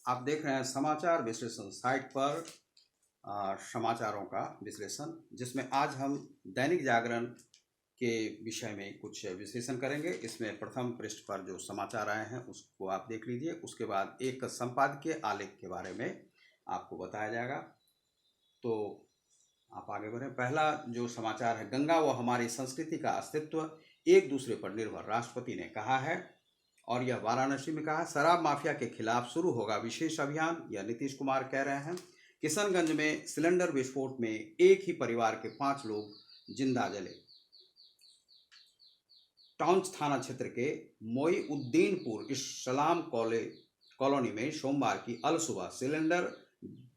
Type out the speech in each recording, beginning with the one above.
आप देख रहे हैं समाचार विश्लेषण साइट पर समाचारों का विश्लेषण, जिसमें आज हम दैनिक जागरण के विषय में कुछ विश्लेषण करेंगे। इसमें प्रथम पृष्ठ पर जो समाचार आए हैं उसको आप देख लीजिए। उसके बाद एक संपादकीय आलेख के बारे में आपको बताया जाएगा, तो आप आगे बढ़ें। पहला जो समाचार है, गंगा व हमारी संस्कृति का अस्तित्व एक दूसरे पर निर्भर, राष्ट्रपति ने कहा है। और यह वाराणसी में कहा। शराब माफिया के खिलाफ शुरू होगा विशेष अभियान, यह नीतीश कुमार कह रहे हैं। किशनगंज में सिलेंडर विस्फोट में एक ही परिवार के 5 लोग जिंदा जले। टाउन्स थाना क्षेत्र के मोईउद्दीनपुर इस्लाम कॉलोनी में सोमवार की अलसुबह सिलेंडर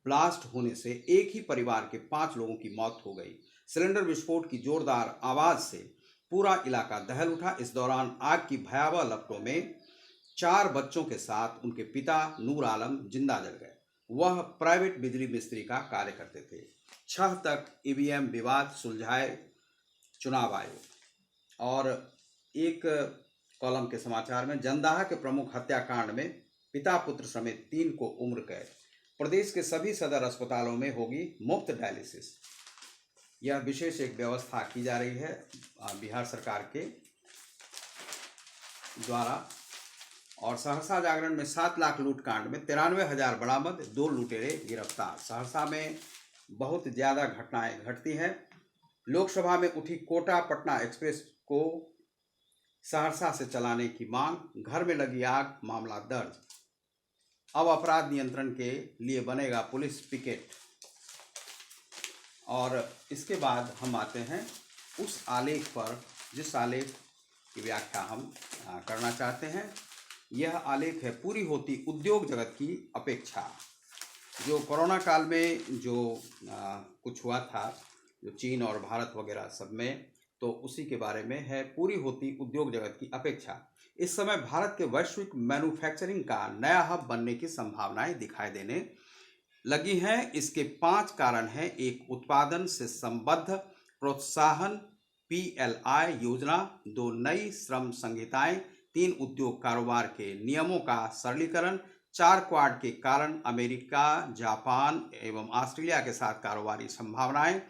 ब्लास्ट होने से एक ही परिवार के 5 लोगों की मौत हो गई। सिलेंडर विस्फोट की जोरदार आवाज से पूरा इलाका दहल उठा। इस दौरान आग की भयावह लपटों में 4 बच्चों के साथ उनके पिता नूर आलम जिंदा जल गए। वह प्राइवेट बिजली मिस्त्री का कार्य करते थे। 6 तक ईवीएम विवाद सुलझाए चुनाव आयोग। और एक कॉलम के समाचार में, जंदाहा के प्रमुख हत्याकांड में पिता पुत्र समेत 3 को उम्र कैद। प्रदेश के सभी सदर अस्पतालों में होगी मुफ्त डायलिसिस। यह विशेष एक व्यवस्था की जा रही है बिहार सरकार के द्वारा। और सहरसा जागरण में 7 लाख लूट कांड में 93,000 बरामद, 2 लुटेरे गिरफ्तार। सहरसा में बहुत ज़्यादा घटनाएं घटती हैं। लोकसभा में उठी कोटा पटना एक्सप्रेस को सहरसा से चलाने की मांग, घर में लगी आग, मामला दर्ज। अब अपराध नियंत्रण के लिए बनेगा पुलिस पिकेट। और इसके बाद हम आते हैं उस आलेख पर जिस आलेख की व्याख्या हम करना चाहते हैं। यह आलेख है, पूरी होती उद्योग जगत की अपेक्षा। जो कोरोना काल में जो कुछ हुआ था, जो चीन और भारत वगैरह सब में, तो उसी के बारे में है, पूरी होती उद्योग जगत की अपेक्षा। इस समय भारत के वैश्विक मैन्युफैक्चरिंग का नया हब बनने की संभावनाएं दिखाई देने लगी हैं। इसके 5 कारण हैं। एक, उत्पादन से संबद्ध प्रोत्साहन PLI योजना। 2, नई श्रम संहिताएं। 3, उद्योग कारोबार के नियमों का सरलीकरण। 4, क्वाड के कारण अमेरिका, जापान एवं ऑस्ट्रेलिया के साथ कारोबारी संभावनाएं।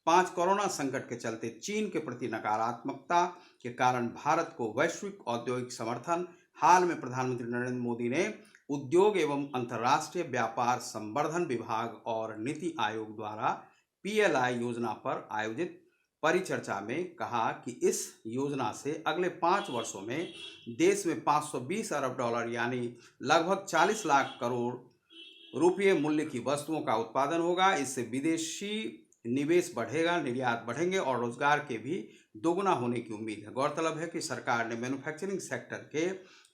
5, कोरोना संकट के चलते चीन के प्रति नकारात्मकता के कारण भारत को वैश्विक औद्योगिक समर्थन। हाल में प्रधानमंत्री नरेंद्र मोदी ने उद्योग एवं अंतर्राष्ट्रीय व्यापार संवर्धन विभाग और नीति आयोग द्वारा PLI योजना पर आयोजित परिचर्चा में कहा कि इस योजना से अगले 5 वर्षों में देश में $520 अरब यानी लगभग 40 लाख करोड़ रुपये मूल्य की वस्तुओं का उत्पादन होगा। इससे विदेशी निवेश बढ़ेगा, निर्यात बढ़ेंगे और रोजगार के भी दोगुना होने की उम्मीद है। गौरतलब है कि सरकार ने मैन्युफैक्चरिंग सेक्टर के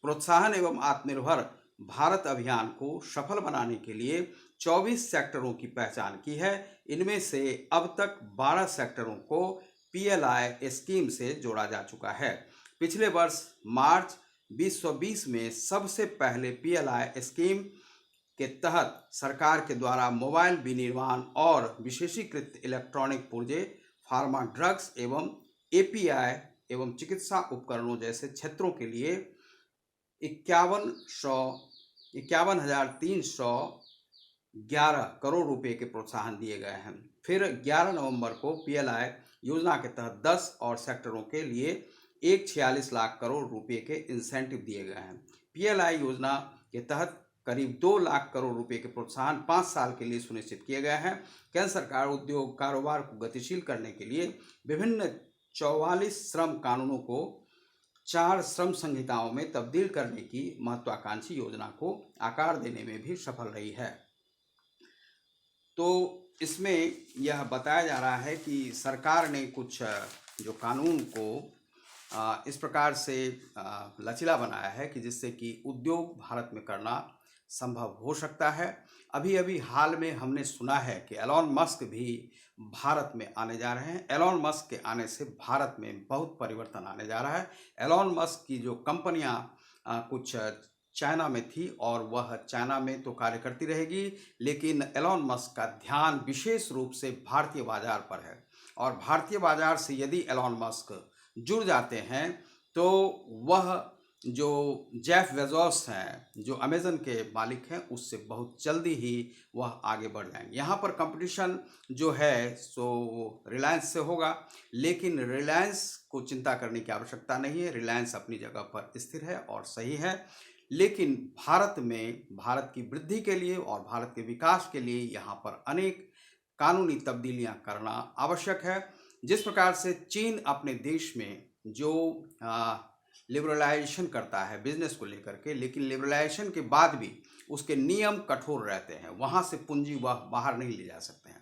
प्रोत्साहन एवं आत्मनिर्भर भारत अभियान को सफल बनाने के लिए 24 सेक्टरों की पहचान की है। इनमें से अब तक 12 सेक्टरों को PLI स्कीम से जोड़ा जा चुका है। पिछले वर्ष मार्च 2020 में सबसे पहले PLI स्कीम के तहत सरकार के द्वारा मोबाइल विनिर्माण और विशेषीकृत इलेक्ट्रॉनिक पुर्जे, फार्मा ड्रग्स एवं API एवं चिकित्सा उपकरणों जैसे क्षेत्रों के लिए 51,311 करोड़ रुपए के प्रोत्साहन दिए गए हैं। फिर 11 नवंबर को PLI योजना के तहत 10 और सेक्टरों के लिए 46 लाख करोड़ रुपए के इंसेंटिव दिए गए हैं। PLI योजना के तहत करीब 2 लाख करोड़ रुपए के प्रोत्साहन 5 साल के लिए सुनिश्चित किए गए हैं। केंद्र सरकार उद्योग कारोबार को गतिशील करने के लिए विभिन्न 44 श्रम कानूनों को 4 श्रम संहिताओं में तब्दील करने की महत्वाकांक्षी योजना को आकार देने में भी सफल रही है। तो इसमें यह बताया जा रहा है कि सरकार ने कुछ जो कानून को इस प्रकार से लचीला बनाया है कि जिससे कि उद्योग भारत में करना संभव हो सकता है। अभी अभी हाल में हमने सुना है कि एलोन मस्क भी भारत में आने जा रहे हैं। एलोन मस्क के आने से भारत में बहुत परिवर्तन आने जा रहा है। एलोन मस्क की जो कंपनियां कुछ चाइना में थी और वह चाइना में तो कार्य करती रहेगी, लेकिन एलोन मस्क का ध्यान विशेष रूप से भारतीय बाजार पर है। और भारतीय बाजार से यदि एलोन मस्क जुड़ जाते हैं तो वह जो जेफ बेजोस हैं, जो अमेज़न के मालिक हैं, उससे बहुत जल्दी ही वह आगे बढ़ जाएंगे। यहाँ पर कंपटीशन जो है सो रिलायंस से होगा, लेकिन रिलायंस को चिंता करने की आवश्यकता नहीं है। रिलायंस अपनी जगह पर स्थिर है और सही है, लेकिन भारत में भारत की वृद्धि के लिए और भारत के विकास के लिए यहाँ पर अनेक कानूनी तब्दीलियां करना आवश्यक है। जिस प्रकार से चीन अपने देश में जो लिबरलाइजेशन करता है बिजनेस को लेकर के, लेकिन लिबरलाइजेशन के बाद भी उसके नियम कठोर रहते हैं, वहाँ से पूंजी वह बाहर नहीं ले जा सकते हैं।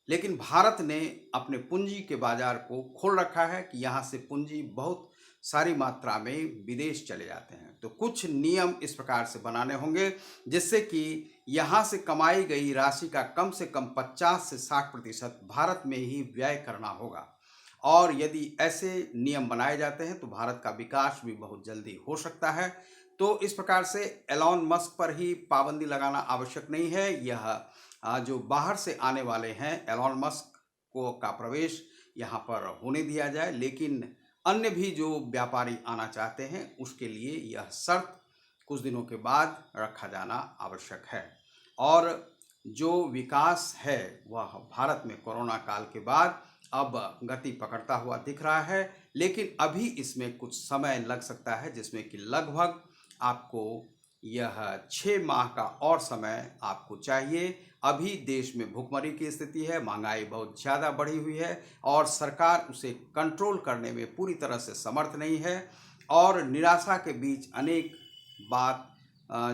लेकिन भारत ने अपने पूंजी के बाजार को खोल रखा है कि यहाँ से पूंजी बहुत सारी मात्रा में विदेश चले जाते हैं। तो कुछ नियम इस प्रकार से बनाने होंगे जिससे कि यहाँ से कमाई गई राशि का कम से कम 50 से 60% भारत में ही व्यय करना होगा। और यदि ऐसे नियम बनाए जाते हैं तो भारत का विकास भी बहुत जल्दी हो सकता है। तो इस प्रकार से एलॉन मस्क पर ही पाबंदी लगाना आवश्यक नहीं है। यह जो बाहर से आने वाले हैं एलॉन मस्क को का प्रवेश यहाँ पर होने दिया जाए, लेकिन अन्य भी जो व्यापारी आना चाहते हैं उसके लिए यह शर्त कुछ दिनों के बाद रखा जाना आवश्यक है। और जो विकास है वह भारत में कोरोना काल के बाद अब गति पकड़ता हुआ दिख रहा है, लेकिन अभी इसमें कुछ समय लग सकता है, जिसमें कि लगभग आपको यह 6 माह का और समय आपको चाहिए। अभी देश में भुखमरी की स्थिति है, महंगाई बहुत ज़्यादा बढ़ी हुई है और सरकार उसे कंट्रोल करने में पूरी तरह से समर्थ नहीं है। और निराशा के बीच अनेक बात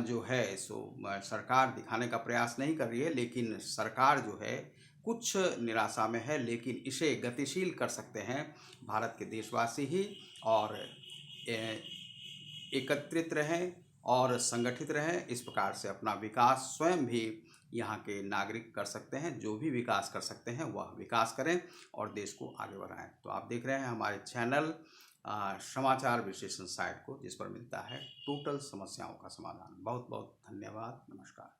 जो है सो सरकार दिखाने का प्रयास नहीं कर रही है, लेकिन सरकार जो है कुछ निराशा में है, लेकिन इसे गतिशील कर सकते हैं भारत के देशवासी ही। और एकत्रित रहें और संगठित रहें। इस प्रकार से अपना विकास स्वयं भी यहाँ के नागरिक कर सकते हैं। जो भी विकास कर सकते हैं वह विकास करें और देश को आगे बढ़ाएं। तो आप देख रहे हैं हमारे चैनल समाचार विश्लेषण साइट को, जिस पर मिलता है टोटल समस्याओं का समाधान। बहुत बहुत धन्यवाद। नमस्कार।